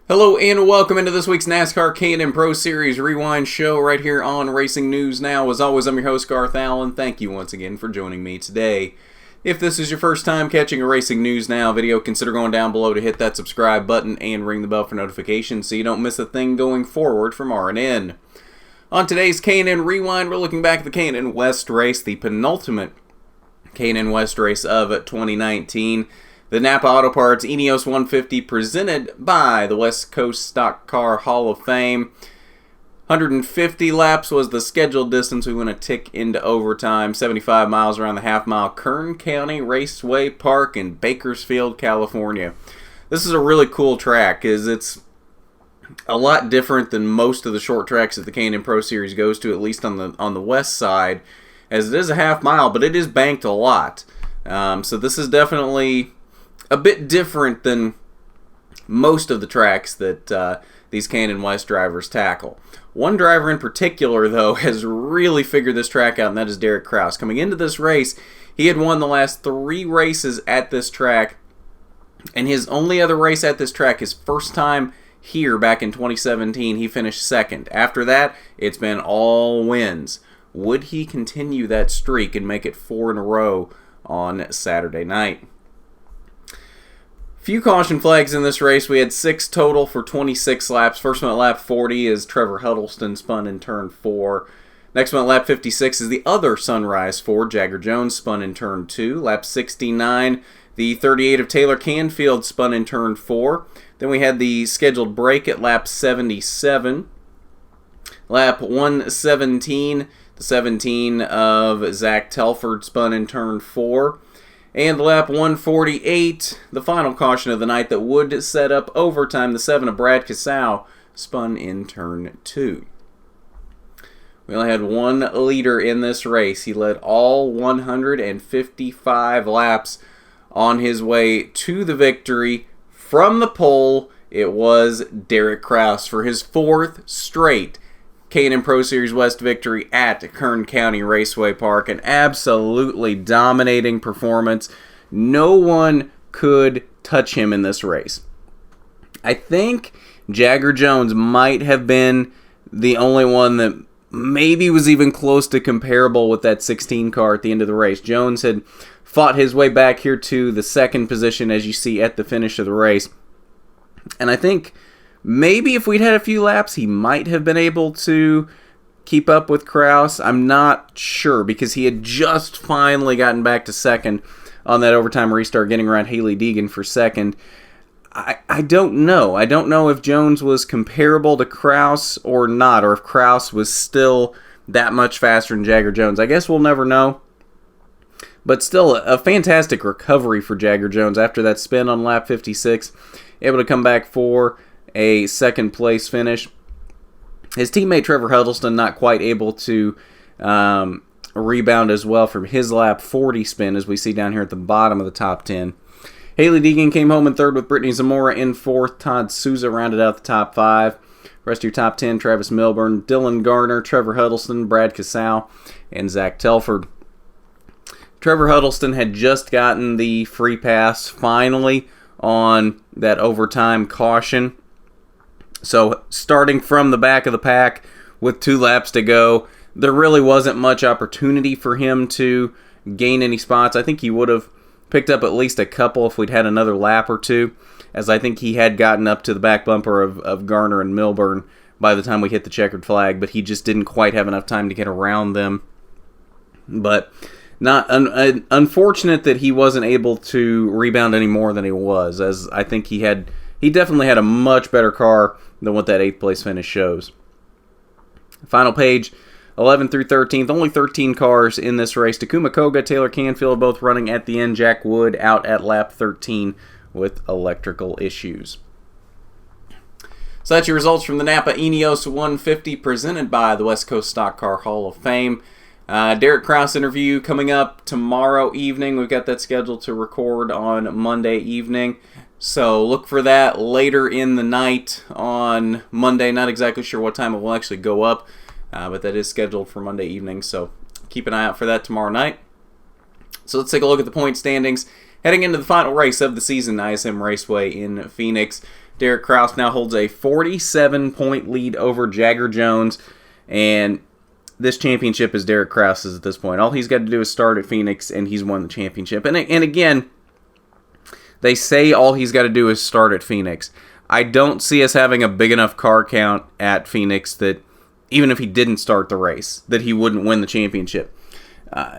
Hello and welcome into this week's NASCAR K&N Pro Series Rewind show right here on Racing News Now. As always, I'm your host, Garth Allen. Thank you once again for joining me today. If this is your first time catching a Racing News Now video, consider going down below to hit that subscribe button and ring the bell for notifications so you don't miss a thing going forward from R&N. On today's K&N Rewind, we're looking back at the K&N West race, the penultimate K&N West race of 2019. The NAPA Auto Parts ENEOS 150 presented by the West Coast Stock Car Hall of Fame. 150 laps was the scheduled distance. We went a tick into overtime. 75 miles around the half-mile Kern County Raceway Park in Bakersfield, California. This is a really cool track, as it's a lot different than most of the short tracks that the K&N Pro Series goes to, at least on the west side, as it is a half-mile, but it is banked a lot. So this is definitely a bit different than most of the tracks that these K&N West drivers tackle. One driver in particular, though, has really figured this track out, and that is Derek Kraus. Coming into this race, he had won the last 3 races at this track, and his only other race at this track, his first time here back in 2017, he finished second. After that, it's been all wins. Would he continue that streak and make it 4 in a row on Saturday night? Few caution flags in this race. We had 6 total for 26 laps. First one at lap 40 is Trevor Huddleston spun in turn 4. Next one at lap 56 is the other Sunrise Ford. Jagger Jones spun in turn 2. Lap 69, the 38 of Taylor Canfield spun in turn 4. Then we had the scheduled break at lap 77. Lap 117, the 17 of Zach Telford spun in turn 4. And lap 148, the final caution of the night that would set up overtime, the 7 of Brad Casau spun in turn 2. We only had one leader in this race. He led all 155 laps on his way to the victory. From the pole, it was Derek Kraus for his 4th straight K&N Pro Series West victory at Kern County Raceway Park. An absolutely dominating performance. No one could touch him in this race. I think Jagger Jones might have been the only one that maybe was even close to comparable with that 16 car at the end of the race. Jones had fought his way back here to the 2nd position, as you see at the finish of the race. And I think maybe if we'd had a few laps, he might have been able to keep up with Kraus. I'm not sure, because he had just finally gotten back to 2nd on that overtime restart, getting around Hailie Deegan for 2nd. I don't know. I don't know if Jones was comparable to Kraus or not, or if Kraus was still that much faster than Jagger Jones. I guess we'll never know. But still, a fantastic recovery for Jagger Jones after that spin on lap 56. Able to come back for a 2nd place finish. His teammate Trevor Huddleston not quite able to rebound as well from his lap 40 spin, as we see down here at the bottom of the top 10. Hailie Deegan came home in 3rd with Brittany Zamora in 4th. Todd Souza rounded out the top 5. Rest of your top 10, Travis Milburn, Dylan Garner, Trevor Huddleston, Brad Casau, and Zach Telford. Trevor Huddleston had just gotten the free pass finally on that overtime caution. So starting from the back of the pack with 2 laps to go, there really wasn't much opportunity for him to gain any spots. I think he would have picked up at least a couple if we'd had another lap or 2, as I think he had gotten up to the back bumper of Garner and Milburn by the time we hit the checkered flag, but he just didn't quite have enough time to get around them. But not unfortunate that he wasn't able to rebound any more than he was, as I think he definitely had a much better car than what that 8th place finish shows. Final page, 11th through 13th, only 13 cars in this race. Takuma Koga, Taylor Canfield both running at the end. Jack Wood out at lap 13 with electrical issues. So that's your results from the NAPA ENEOS 150 presented by the West Coast Stock Car Hall of Fame. Derek Kraus interview coming up tomorrow evening. We've got that scheduled to record on Monday evening. So look for that later in the night on Monday. Not exactly sure what time it will actually go up, but that is scheduled for Monday evening. So keep an eye out for that tomorrow night. So let's take a look at the point standings. Heading into the final race of the season, ISM Raceway in Phoenix. Derek Kraus now holds a 47-point lead over Jagger Jones, and this championship is Derek Kraus's at this point. All he's got to do is start at Phoenix, and he's won the championship. And again, they say all he's got to do is start at Phoenix. I don't see us having a big enough car count at Phoenix that even if he didn't start the race, that he wouldn't win the championship.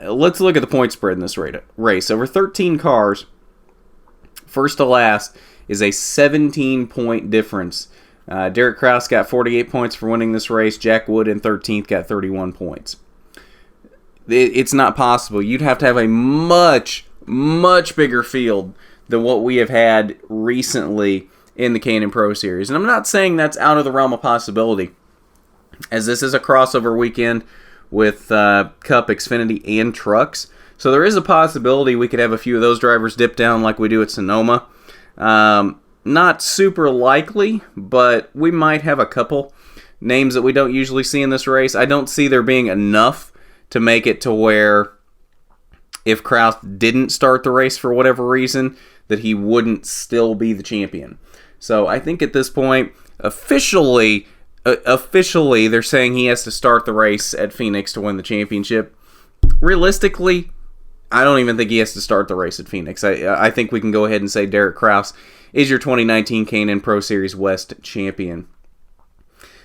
Let's look at the point spread in this race. Over 13 cars, first to last is a 17-point difference. Derek Kraus got 48 points for winning this race. Jack Wood in 13th got 31 points. It's not possible. You'd have to have a much, much bigger field than what we have had recently in the K&N Pro Series. And I'm not saying that's out of the realm of possibility, as this is a crossover weekend with Cup, Xfinity, and trucks. So there is a possibility we could have a few of those drivers dip down like we do at Sonoma. Not super likely, but we might have a couple names that we don't usually see in this race. I don't see there being enough to make it to where if Kraus didn't start the race for whatever reason, that he wouldn't still be the champion. So I think at this point, officially they're saying he has to start the race at Phoenix to win the championship. Realistically, I don't even think he has to start the race at Phoenix. I think we can go ahead and say Derek Kraus is your 2019 K&N Pro Series West champion.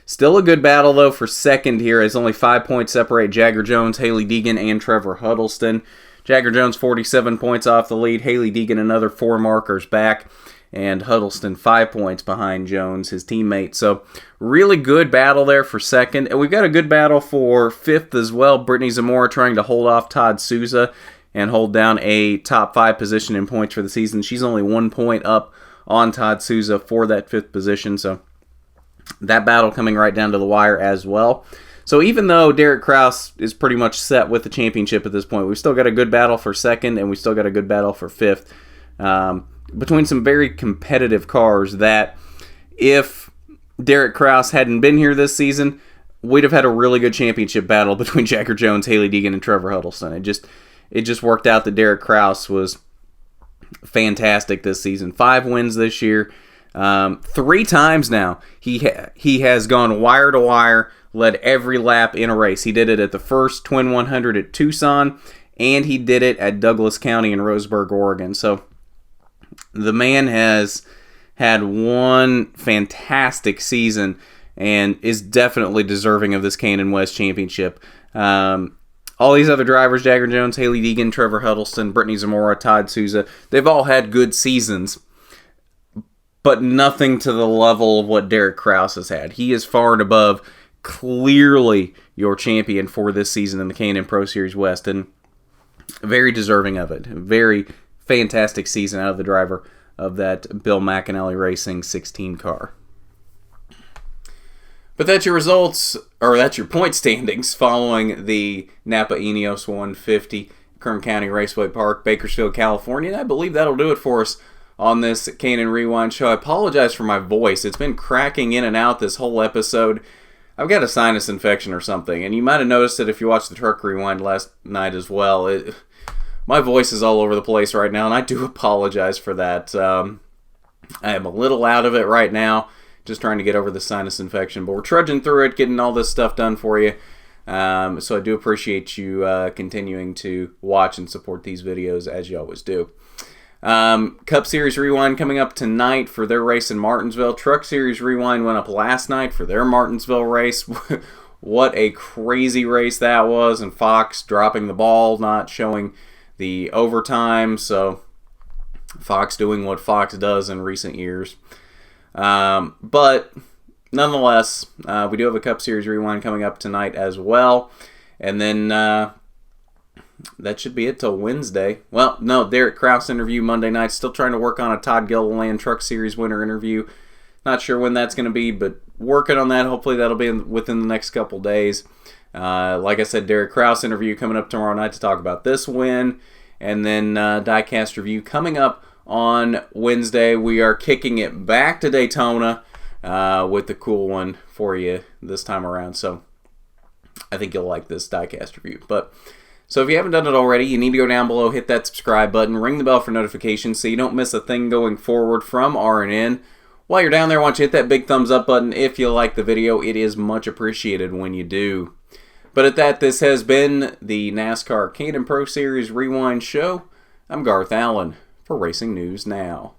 Still a good battle, though, for second here, as only 5 points separate Jagger Jones, Hailie Deegan, and Trevor Huddleston. Jagger Jones 47 points off the lead, Hailie Deegan another 4 markers back, and Huddleston 5 points behind Jones, his teammate. So really good battle there for second. And we've got a good battle for fifth as well. Brittany Zamora trying to hold off Todd Souza and hold down a top 5 position in points for the season. She's only 1 point up on Todd Souza for that 5th position. So that battle coming right down to the wire as well. So even though Derek Kraus is pretty much set with the championship at this point, we've still got a good battle for second, and we still got a good battle for 5th. Between some very competitive cars that if Derek Kraus hadn't been here this season, we'd have had a really good championship battle between Jagger Jones, Hailie Deegan, and Trevor Huddleston. It just worked out that Derek Kraus was fantastic this season. 5 wins this year. 3 times now he has gone wire to wire, led every lap in a race. He did it at the first Twin 100 at Tucson, and he did it at Douglas County in Roseburg, Oregon. So the man has had one fantastic season and is definitely deserving of this K&N West championship. All these other drivers, Jagger Jones, Hailie Deegan, Trevor Huddleston, Brittany Zamora, Todd Souza, they've all had good seasons, but nothing to the level of what Derek Kraus has had. He is far and above clearly your champion for this season in the K&N Pro Series West, and very deserving of it. Very fantastic season out of the driver of that Bill McAnally Racing 16 car. But that's your results, or that's your point standings following the NAPA ENEOS 150, Kern County Raceway Park, Bakersfield, California. And I believe that'll do it for us on this K&N Rewind show. I apologize for my voice. It's been cracking in and out this whole episode. I've got a sinus infection or something, and you might have noticed it if you watched the Truck Rewind last night as well. My voice is all over the place right now, and I do apologize for that. I am a little out of it right now, just trying to get over the sinus infection, but we're trudging through it, getting all this stuff done for you. So I do appreciate you continuing to watch and support these videos as you always do. Cup Series Rewind coming up tonight for their race in Martinsville. Truck Series Rewind went up last night for their Martinsville race. What a crazy race that was, and Fox dropping the ball, not showing the overtime. So Fox doing what Fox does in recent years. But nonetheless, we do have a Cup Series Rewind coming up tonight as well. And then that should be it till Wednesday. Well, no, Derek Kraus interview Monday night. Still trying to work on a Todd Gilliland Truck Series winner interview. Not sure when that's going to be, but working on that. Hopefully that'll be within the next couple days. Like I said, Derek Kraus interview coming up tomorrow night to talk about this win. And then Diecast review coming up on Wednesday. We are kicking it back to Daytona with the cool one for you this time around. So I think you'll like this Diecast review. So if you haven't done it already, you need to go down below, hit that subscribe button, ring the bell for notifications so you don't miss a thing going forward from R&N. While you're down there, I want you to hit that big thumbs up button if you like the video. It is much appreciated when you do. But at that, this has been the NASCAR K&N Pro Series Rewind Show. I'm Garth Allen for Racing News Now.